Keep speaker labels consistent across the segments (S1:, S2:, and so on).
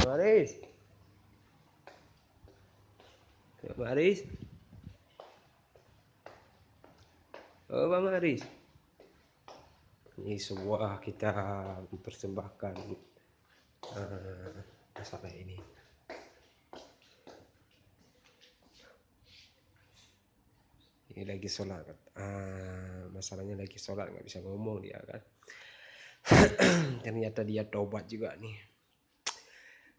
S1: Maris, Maris, oh Bang Maris. Ini semua kita mempersembahkan masalah ini. Ini lagi sholat, masalahnya lagi sholat nggak bisa ngomong dia kan. Ternyata dia tobat juga nih.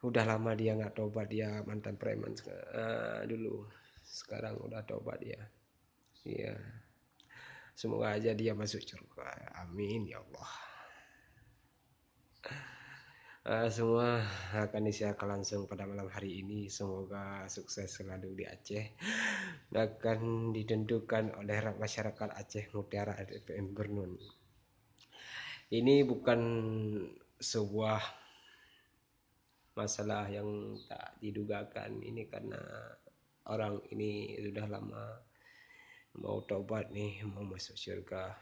S1: Udah lama dia nggak tobat, dia mantan preman dulu. Sekarang udah tobat dia. Iya. Semoga aja dia masuk surga. Amin ya Allah. Semua akan disiarkan langsung pada malam hari ini. Semoga sukses selalu di Aceh. Akan ditentukan oleh masyarakat Aceh Mutiara FM Bernun. Ini bukan sebuah masalah yang tak didugakan. Ini karena orang ini sudah lama mau taubat nih, mau masuk surga.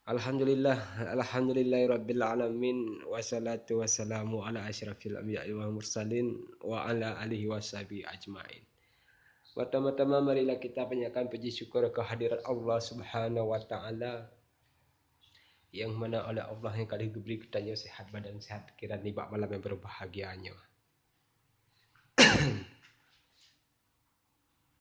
S1: Alhamdulillahirabbil alamin, wassalatu wassalamu ala asyrafil anbiya'i wal mursalin wa ala alihi washabihi ajmain. Pertama-tama marilah kita panjatkan puji syukur kehadirat Allah Subhanahu wa taala, yang mana oleh Allah yang kali diberi kita sehat badan, sehat pikiran di malam yang berbahagianya.